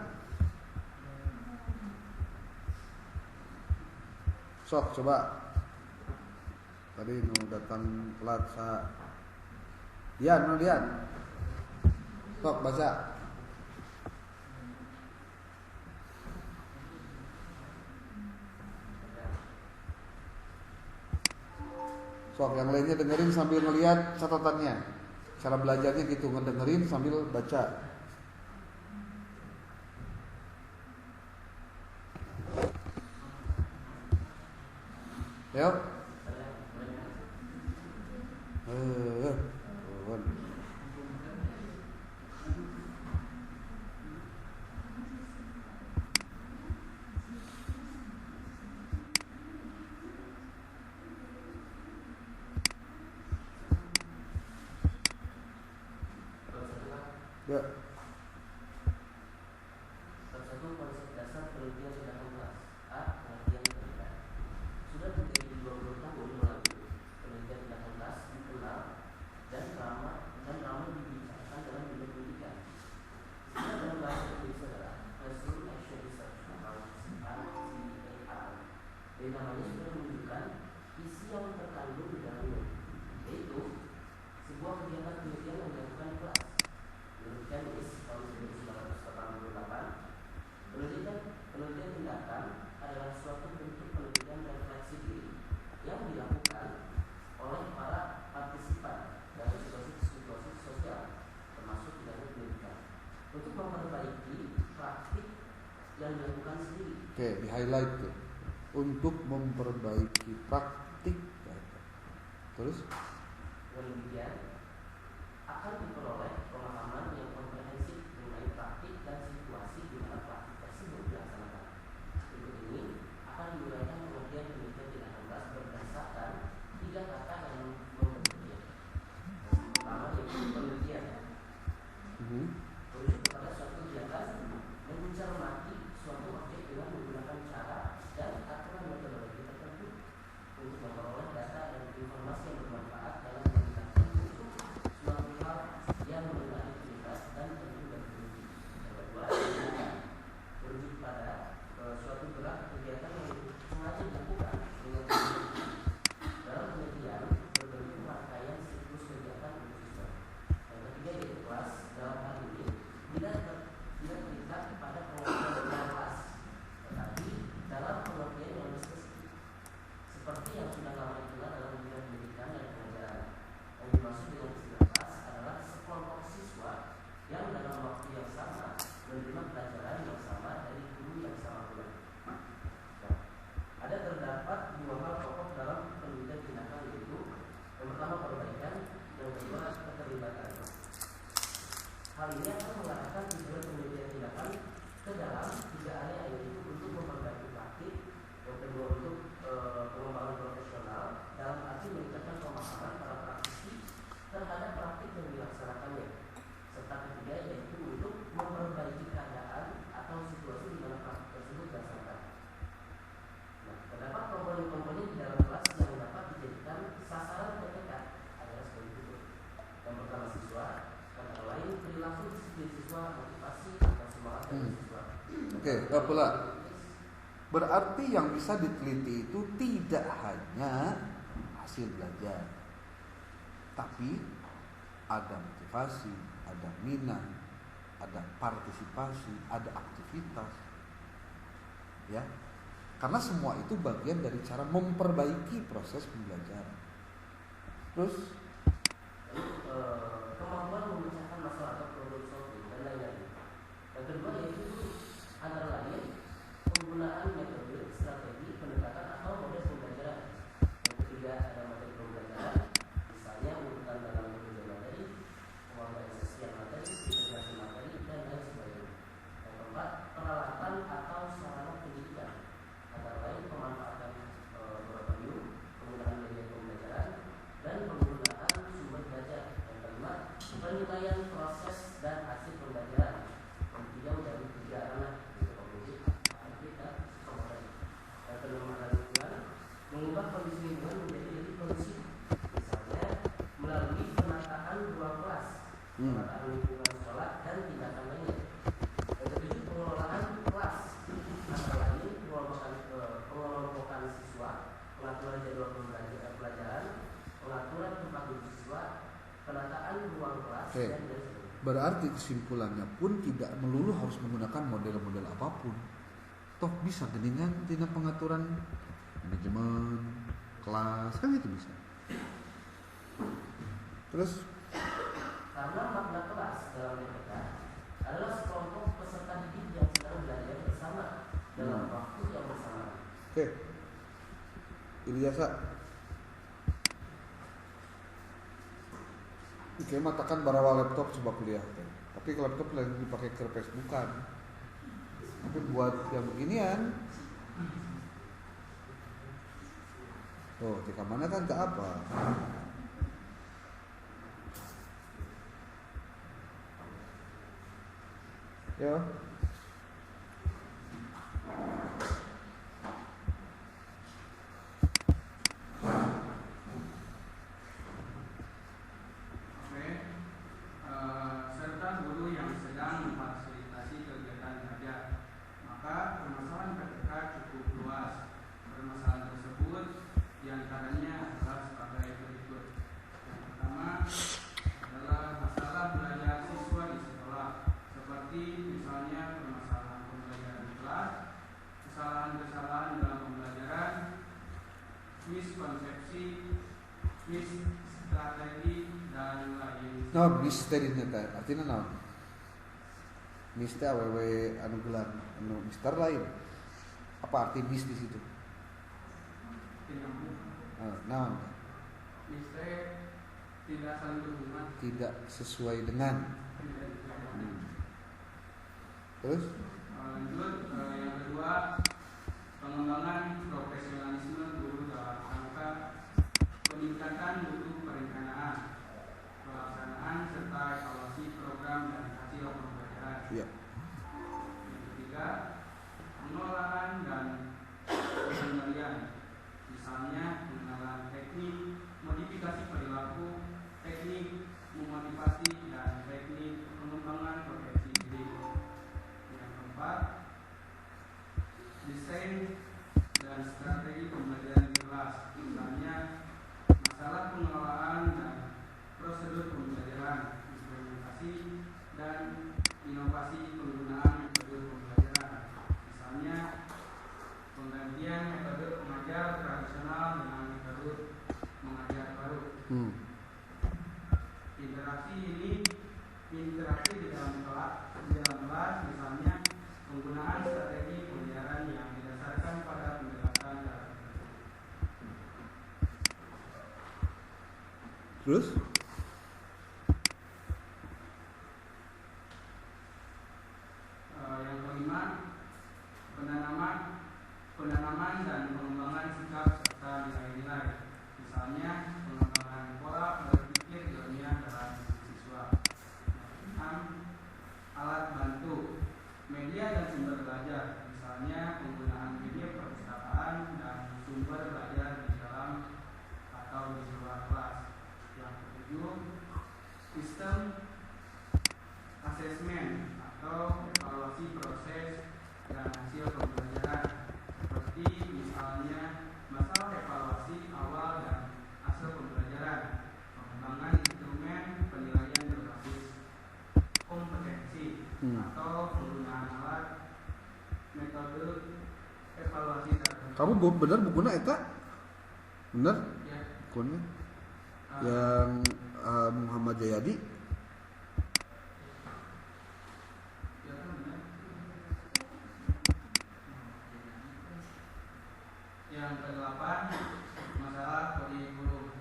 Sok coba. Tadi datang telat sa. Lian. Sok baca. Sok yang lainnya dengerin sambil ngeliat catatannya. Cara belajarnya gitu, ngedengerin sambil baca. Yuk. Ya. Satu konsep dasar penelitian tindakan kelas. A. Pengertian pendidikan. Sudah terjadi 20 tahun lalu, penelitian tindakan kelas dikenal dan ramai dibicarakan dalam dunia pendidikan. Istilah dalam bahasa Indonesia adalah Classroom Action Research atau CAR. Dari namanya sudah menunjukkan isi yang terkandung di dalamnya, yaitu sebuah kegiatan penelitian yang dilakukan di kelas. Menurut Dennis tahun 1988, penelitian tindakan adalah suatu bentuk penelitian refleksi diri yang dilakukan oleh para partisipan dalam situasi sosial, termasuk di dalam pendidikan, untuk memperbaiki praktik yang dilakukan sendiri. Oke, di highlight tuh. Untuk memperbaiki praktik. Terus? Dengan demikian akan diperoleh pemahaman yang komprehensif mengenai praktik dan situasi di mana praktik tersebut dilaksanakan. Berikut ini akan diuraikan pengertian penelitian tindakan kelas berdasarkan 3 kata yang membentuknya. Pertama yaitu penelitian. Merujuk kepada suatu kegiatan mencermati suatu objek dengan menggunakan cara dan aturan metodologi tertentu untuk memperoleh data dan informasi yang bermanfaat dalam meningkatkan mutu suatu hal yang mengenai aktivitas dan tentu dan peneliti. Yang kedua, merujuk pada suatu gerak kegiatan yang sengaja dilakukan dengan peneliti. Dalam penelitian berbentuk rangkaian siklus kegiatan untuk siswa. Yang ketiga yaitu kelas. Dalam hal ini tidak terikat pada pengertian kelas, tetapi dalam pengertian yang lebih spesifik, seperti yang sudah lama dikenal dalam dunia pendidikan dan pengajaran. Yang dimaksud dengan istilah kelas adalah sekelompok siswa yang dalam waktu yang sama menerima pelajaran yang sama dari guru yang sama pula. Nah, ada terdapat 2 hal pokok dalam penelitian tindakan, yaitu yang pertama perbaikan, yang kedua keterlibatan. Hal ini akan mengarahkan tujuan penelitian tindakan ke dalam 3 area, yaitu untuk memperbaiki praktik, yang kedua untuk pengembangan profesional dalam arti meningkatkan pemahaman para praktisi terhadap praktik yang dilaksanakannya, serta ketiga yaitu untuk memperbaiki keadaan atau situasi di mana praktik tersebut dilaksanakan. Nah, terdapat komponen-komponen di dalam kelas yang dapat dijadikan sasaran terdekat adalah sebagai berikut. Yang pertama siswa, antara lain perilaku disiplin siswa, motivasi atau semangat dari siswa. Oke, gak pula. Berarti yang bisa diteliti itu tidak hanya hasil belajar, tapi ada motivasi, ada minat, ada partisipasi, ada aktivitas, ya. Karena semua itu bagian dari cara memperbaiki proses pembelajaran. Terus kemampuan memecahkan masalah atau problem solving dan lain-lain. Yang kedua yaitu antara lain penggunaan metode, strategi, pendekatan atau model pembelajaran. Yang ketiga ada materi pembelajaran, misalnya urutan dalam metode materi, pengorganisasian materi, integrasi materi dan lain sebagainya. Yang keempat peralatan atau sarana pendidikan, antara lain pemanfaatan laboratorium, penggunaan media pembelajaran dan penggunaan sumber belajar. Yang kelima Oke. Berarti kesimpulannya pun tidak melulu harus menggunakan model-model apapun. Toh bisa geningan tina pengaturan manajemen kelas kan itu bisa. Terus karena makna kelas dalam PPK adalah sekelompok peserta didik yang sedang belajar bersama dalam waktu yang bersamaan. Oke. Ilyasa. Oke, matakan barawa laptop coba kuliah. Tapi kalau laptop lagi dipakai ke Facebookan. Tapi buat yang beginian. Oh, tika mana kan tak apa. Ya. Serta guru yang sedang memfasilitasi kegiatan belajar. Maka permasalahan PPK cukup luas. Permasalahan tersebut diantaranya adalah sebagai berikut. Yang pertama adalah masalah belajar siswa di sekolah, seperti misalnya permasalahan pembelajaran di kelas, kesalahan-kesalahan dalam pembelajaran, miskonsepsi, misstrategi dan lain. No, misteri neta. Artinya naon? Misteri awewe anu gelar, anu mister lain. Apa arti mis di situ? Naon? Misteri tidak saling berhubungan. Tidak sesuai dengan. Terus? Lanjut, yang kedua, pengembangan profesionalisme guru dalam rangka peningkatan mutu perencanaan, pelaksanaan serta evaluasi program dan hasil pembelajaran. Iya. Yang ketiga, pengelolaan dan pengendalian, misalnya pengenalan teknik modifikasi perilaku, teknik memotivasi dan teknik pengembangan potensi diri. Yang keempat, desain dan strategi pembelajaran di kelas, misalnya masalah pengelolaan dan prosedur pembelajaran, implementasi dan inovasi penggunaan metode pembelajaran, misalnya penggantian metode mengajar tradisional dengan metode mengajar baru. Interaksi di dalam kelas, misalnya penggunaan strategi pembelajaran yang didasarkan pada pendekatan cara tertentu. Terus? Yang kelima, penanaman dan pengembangan sikap serta nilai-nilai, misalnya pengembangan pola berpikir ilmiah dalam siswa. Yang keenam, alat bantu, media dan sumber belajar, misalnya penggunaan media perpustakaan dan sumber belajar di dalam atau di luar kelas. Yang ketujuh, sistem asesmen atau evaluasi proses dan hasil pembelajaran, seperti misalnya masalah evaluasi awal dan hasil pembelajaran, pengembangan instrumen penilaian berbasis kompetensi atau penggunaan alat metode evaluasi tertentu. Kamu benar bukunya eta? Benar? Ya. Bukunya yang Muhammad Jayadi. Yang kedelapan, masalah kurikulum,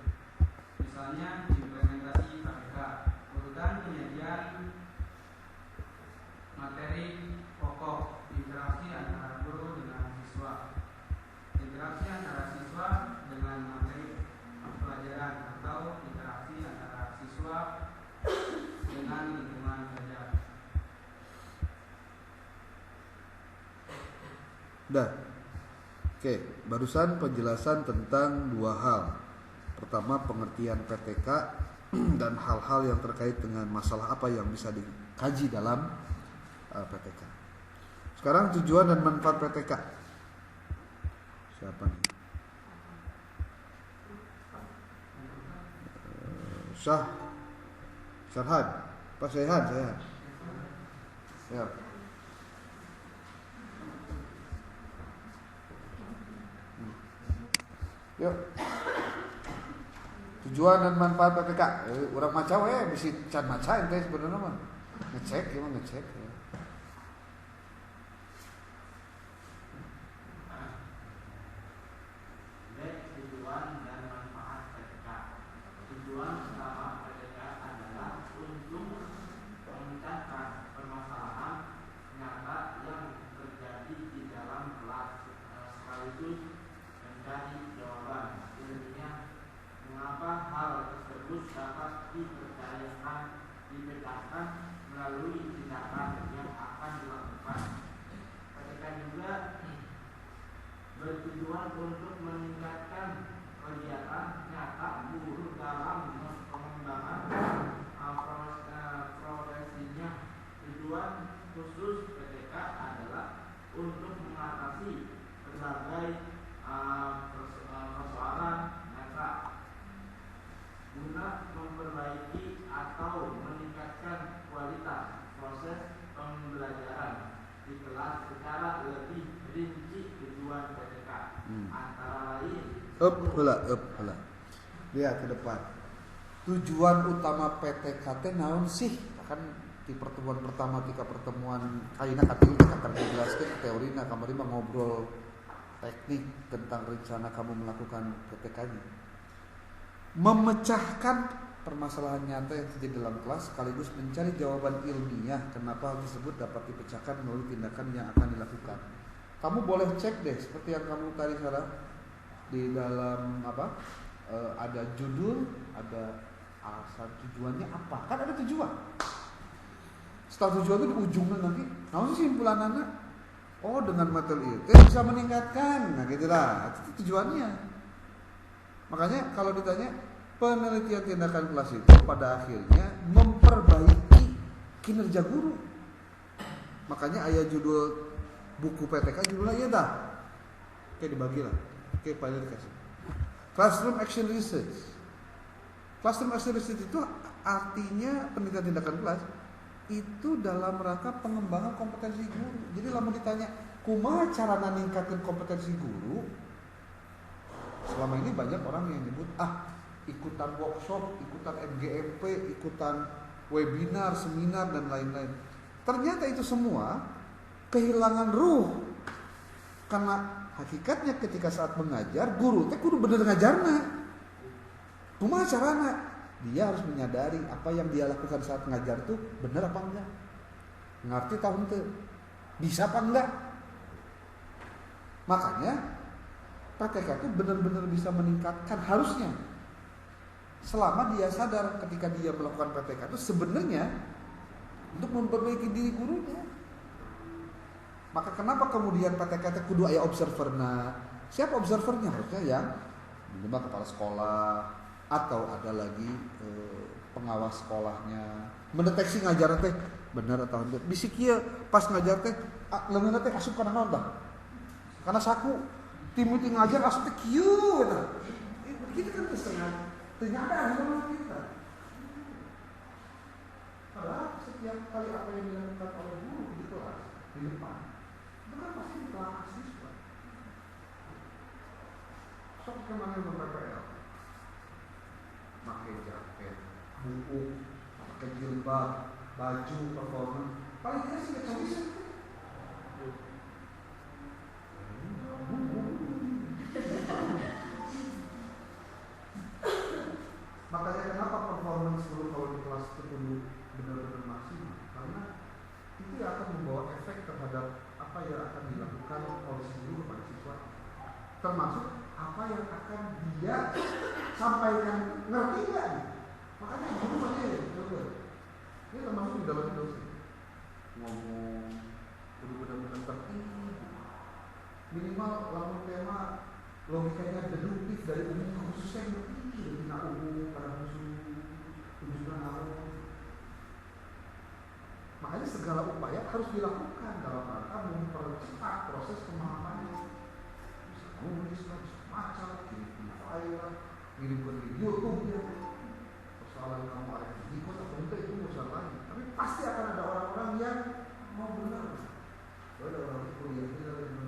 misalnya implementasi KPK, urutan penyajian materi pokok, interaksi antara guru dengan siswa, interaksi antara siswa dengan materi pelajaran, atau interaksi antara siswa dengan lingkungan belajar. Dah. Oke, barusan penjelasan tentang dua hal. Pertama, pengertian PTK dan hal-hal yang terkait dengan masalah apa yang bisa dikaji dalam PTK. Sekarang tujuan dan manfaat PTK. Siapa nih? Sarhan, Pak Sehan. Ya. Yuk. Tujuan dan manfaat PPK. Urang maca we bisi can maca ente sebenarnya mah. Ngecek ya. Tujuan dan manfaat PPK. Tujuan utama PPK adalah untuk memecahkan permasalahan nyata yang terjadi di dalam kelas sekaligus mencari jawaban. Intinya, mengapa hal tersebut dapat dipetakan melalui tindakan yang akan dilakukan. PPK juga bertujuan untuk meningkatkan kegiatan nyata guru dalam pengembangan profesinya. Tujuan khusus PPK adalah untuk mengatasi berbagai persoalan nyata guna memperbaiki atau meningkatkan kualitas proses pembelajaran di kelas secara lebih rinci. Tujuan PPK antara lain Heula. Lihat ke depan. Tujuan utama PTK teh naon sih? Kan di pertemuan pertama ketika pertemuan ayeuna katilu akan dijelaskan teorina kamari mah ngobrol teknik tentang rencana kamu melakukan PTK-nya. Memecahkan permasalahan nyata yang terjadi dalam kelas sekaligus mencari jawaban ilmiah kenapa hal tersebut dapat dipecahkan melalui tindakan yang akan dilakukan. Kamu boleh cek deh seperti yang kamu tadi salah di dalam ada judul, ada alasan tujuannya apa? Kan ada tujuan. Setelah tujuan itu di ujungnya nanti, namun simpulan anak, oh dengan materi itu bisa meningkatkan, nah gitulah, itu tujuannya. Makanya kalau ditanya penelitian tindakan kelas itu pada akhirnya memperbaiki kinerja guru. Makanya ayat judul buku PTK judulnya iya dah. Oke dibagi lah. Oke pada dikasih. Classroom Action Research. Classroom Action Research itu artinya penelitian tindakan kelas itu dalam rangka pengembangan kompetensi guru. Jadi kalau ditanya kumaha cara meningkatkan kompetensi guru, selama ini banyak orang yang nyebut ikutan workshop, ikutan MGMP, ikutan webinar, seminar dan lain-lain. Ternyata itu semua kehilangan ruh. Karena hakikatnya ketika saat mengajar, guru teh kudu bener ngajarna. Kumaha carana? Dia harus menyadari apa yang dia lakukan saat mengajar itu bener apa enggak. Ngerti tahu henteu? Bisa apa enggak? Makanya PTK itu benar-benar bisa meningkatkan harusnya. Selama dia sadar ketika dia melakukan PTK itu sebenarnya untuk memperbaiki diri gurunya. Maka kenapa kemudian PTK itu kudu aya observerna? Siapa observernya? Harusnya yang minimal kepala sekolah atau ada lagi pengawas sekolahnya. Mendeteksi ngajar teh bener atau henteu. Bisi kieu pas ngajar teh leungeunna teh asup kana naon tah? Kana saku. Tim itu ngajar asup teh kieu eta. Kita kan setengah ternyata sama kita. Padahal setiap kali apa yang dilakukan oleh guru di kelas di depan itu kan pasti di kelas siswa. Sok kemana yang PPL? Pakai jaket, buku, pakai jilbab, baju, performance. Paling tidak sih kacau bisa. Makanya kenapa performance guru kalau di kelas itu benar-benar maksimal? Karena itu akan membawa efek terhadap apa yang akan dilakukan oleh si guru pada siswa. Termasuk apa yang akan dia sampaikan, ngerti nggak? Makanya guru aja ya, coba. Ini termasuk di dalam dosen. Ngomong, benar-benar tertib. Minimal lalu tema logikanya deduktif dari umum ke khususnya yang berpikir dari umum pada khusus tujuan awal. Makanya segala upaya harus dilakukan dalam rangka mempercepat proses pemahamannya. Bisa nulis lah, bisa baca, kirim file lah, kirim ke YouTube ya. Persoalan kamu ada di ikut atau enggak itu pasti akan ada orang-orang yang mau benar. Ada orang kuliah itu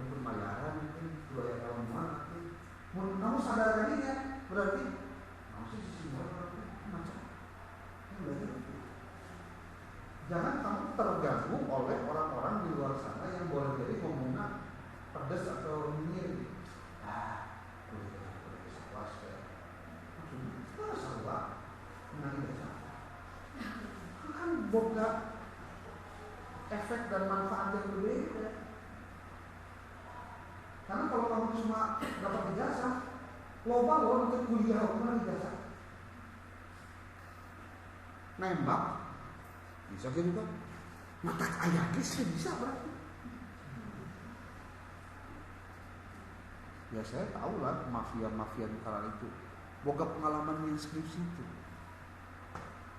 pembayaran mungkin dua tahun mana. Kamu sadar ini ya, berarti masih semua macam. Jangan kamu terganggu oleh orang-orang di luar sana yang boleh jadi ngomongnya pedas atau nyinyir. Kan boga efek dan manfaat yang berbeda. Karena kalau kamu cuma dapat ijazah, loba loh untuk kuliah cuma ijazah. Nembak bisa juga. Mata ayah sih bisa berarti. Ya saya tahu lah mafia-mafia di kalangan itu. Boga pengalaman di skripsi itu.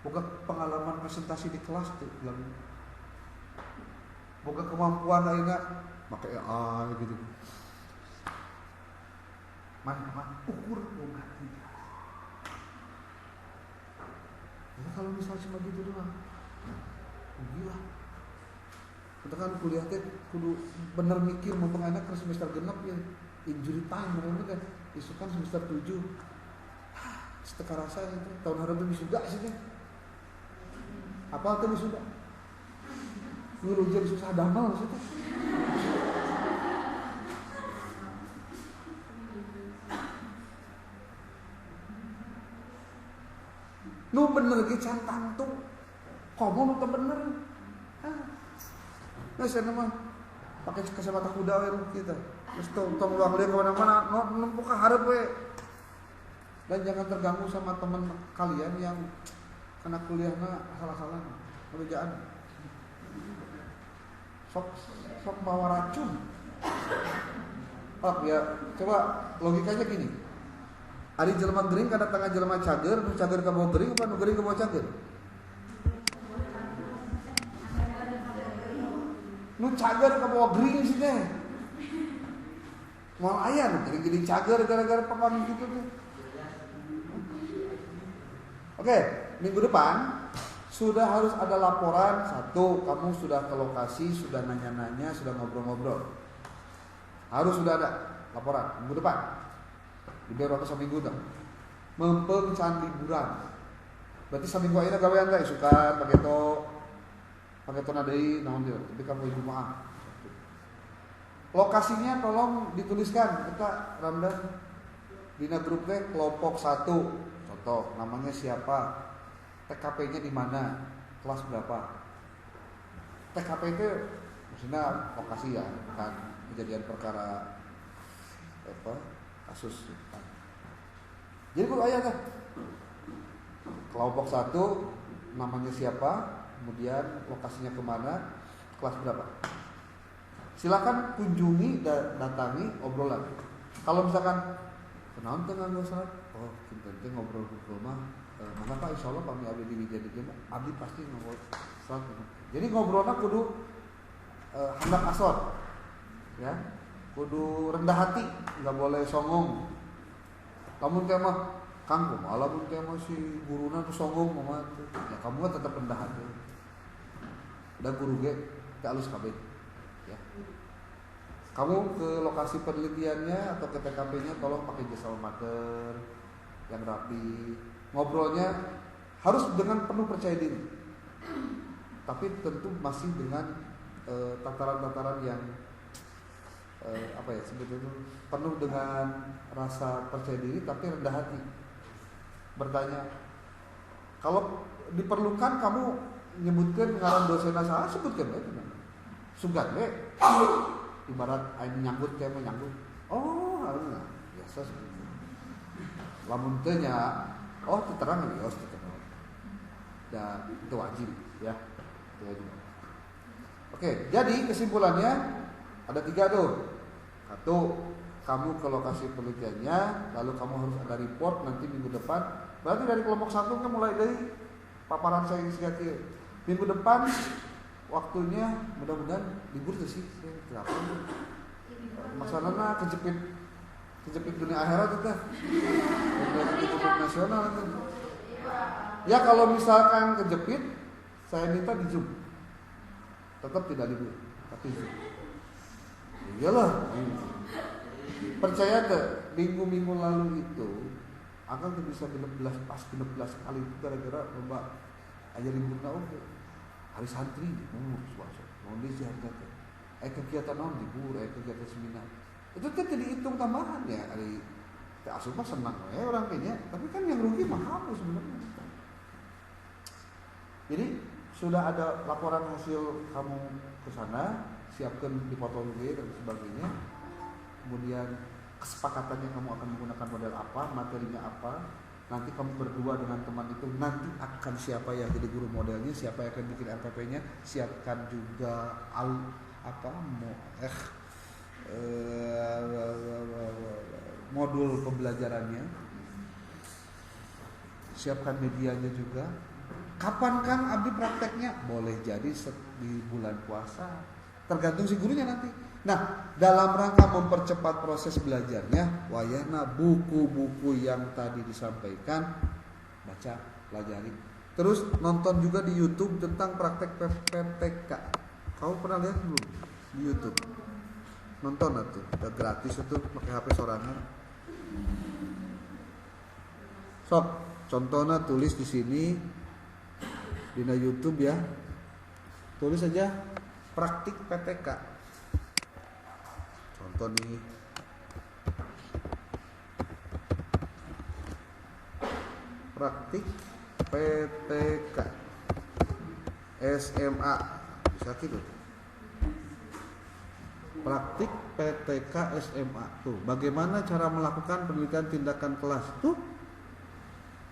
Boga pengalaman presentasi di kelas tuh. Boga kemampuan lainnya pakai AI gitu. Mana ukur boga tidak. Ya kalau misalnya cuma gitu doang. Gila. Kita kan kuliah teh kudu bener mikir mumpung anak ke semester genap ya. Injury time mereka kan isukan semester 7 seteka rasa itu tahun harap itu wisuda sih kan apa itu wisuda ngurujan susah damel sih kan nu bener ge cantang tuh komo nu teu bener nah saya mah pakai kacamata kuda we kita terus tong luang lieu kemana-mana numpuk ka hareup we. Dan jangan terganggu sama teman kalian yang kena kuliahna asal-asalan kerjaan sok bawa racun. Oh ya coba logikanya gini, ari jelema gering kada tengah jelema cager, nu cager ka bawa gering apa nu gering ka bawa cager? Nu cager ka bawa gering sih teh. Mau aya nu gering cager gara-gara papan gitu tuh. Oke, minggu depan sudah harus ada laporan. Satu, kamu sudah ke lokasi, sudah nanya-nanya, sudah ngobrol-ngobrol. Harus sudah ada laporan minggu depan. Di waktu seminggu dong. Mempeng can liburan. Berarti seminggu ayeuna gawean teh isukan pakai to deui naon deui, tapi kamu ibu maaf. Lokasinya tolong dituliskan. Kita Ramdan dina grup teh kelompok 1. Contoh, namanya siapa, TKP-nya di mana, kelas berapa. TKP itu maksudnya lokasi ya, bukan kejadian perkara kasus. Jadi kalau ayah kan, kelompok 1, namanya siapa, kemudian lokasinya kemana, kelas berapa. Silakan kunjungi dan datangi obrolan. Kalau misalkan kenaon teh nganggo salat, oh penting ngobrol mah mana Pak insyaallah kami abdi di Wijaya abdi pasti ngobrol salat. Jadi ngobrolna kudu hendak asor. Ya. Kudu rendah hati, enggak boleh songong. Lamun teh mah Kang kumaha lamun teh mah si guruna tuh songong mah ya kamu mah tetap rendah hati. Dan guru ge teh alus kabeh. Ya. Kamu ke lokasi penelitiannya atau ke TKP-nya tolong pakai jasa mater yang rapi. Ngobrolnya harus dengan penuh percaya diri. Tapi tentu masih dengan tataran-tataran yang sebetulnya penuh dengan rasa percaya diri tapi rendah hati. Bertanya, kalau diperlukan kamu nyebutkan ngaran dosen saha sebutkan we. Sugan we. Ibarat aing nyanggut teh nyanggut. Oh, harusnya biasa seperti. Lamun teu nya, oh teu terang nih, teu terang. Dan itu wajib ya. Itu wajib. Oke, jadi kesimpulannya ada 3 tuh. 1, kamu ke lokasi penelitiannya, lalu kamu harus ada report nanti minggu depan. Berarti dari kelompok 1 kan mulai dari paparan saya inisiatif. Minggu depan waktunya mudah-mudahan libur tuh sih. Masalahnya kejepit dunia akhirat itu kejepit nasional itu. Ya kalau misalkan kejepit Saya minta di Zoom. Tetap tidak libur, tapi Zoom. Iyalah. Percaya deh, minggu-minggu lalu itu akan tuh bisa 16 kali itu gara-gara lomba aja libur oke. Hari santri libur puasa. Mau diziarah teh. Kegiatan non libur, kegiatan seminar. Itu kan jadi hitung tambahan ya hari asup mah senang orang kayaknya, tapi kan yang rugi mah kamu sebenarnya. Jadi sudah ada laporan hasil kamu ke sana, siapkan dipoto dulu dan sebagainya. Kemudian kesepakatannya kamu akan menggunakan model apa, materinya apa. Nanti kamu berdua dengan teman itu nanti akan siapa yang jadi guru modelnya, siapa yang akan bikin RPP-nya, siapkan juga modul pembelajarannya, siapkan medianya juga. Kapan Kang abdi prakteknya? Boleh jadi di bulan puasa, tergantung si gurunya nanti. Nah, dalam rangka mempercepat proses belajarnya, wayahna buku-buku yang tadi disampaikan baca, pelajari. Terus nonton juga di YouTube tentang praktek PPK. Kamu pernah lihat belum di YouTube? Nonton atuh, udah gratis itu pakai HP sorangan. Sok, contohnya tulis di sini di YouTube ya. Tulis aja praktik PTK. Contoh nih. Praktik PTK SMA. Bisa gitu. Praktik PTK SMA tuh. Bagaimana cara melakukan penelitian tindakan kelas tuh?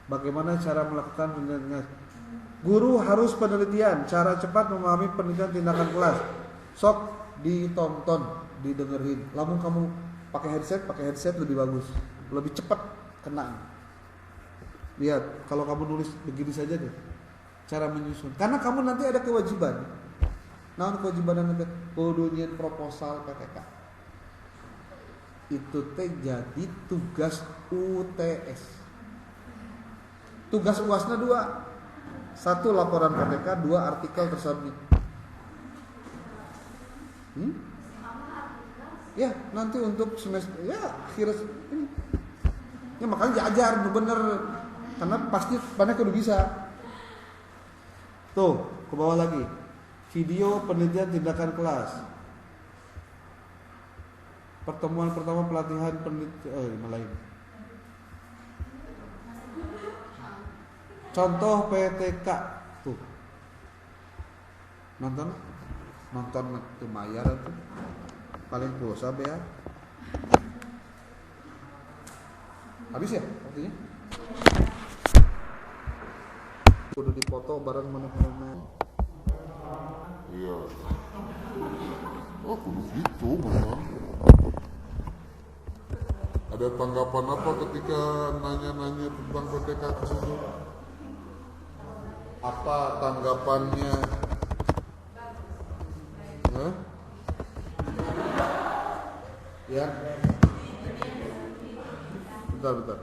Bagaimana cara melakukan penelitian? Guru harus penelitian, cara cepat memahami penelitian tindakan kelas. Sok ditonton, didengerin. Lamun kamu pakai headset lebih bagus, lebih cepat kena. Lihat, kalau kamu nulis begini saja deh, cara menyusun. Karena kamu nanti ada kewajiban. Nah, kewajiban nanti kudu nyin proposal PTK. Itu teh jadi tugas UTS. Tugas UASna 2. 1 laporan PTK, 2 artikel tersubmit. Ya, nanti untuk semester ya akhir ini. Ya makanya diajar bener. Karena pasti banyak kudu bisa. Tuh, ke bawah lagi. Video penelitian tindakan kelas. Pertemuan pertama pelatihan penelitian lain. Contoh PTK tuh. Nonton itu mayar tuh. Paling pulsa ya. Habis ya waktunya? Kudu dipoto bareng mana-mana. Iya. Oh, kudu gitu memang. Ada tanggapan apa ketika nanya-nanya tentang PTK tersebut? Apa tanggapannya? Hah? Ya. Bentar.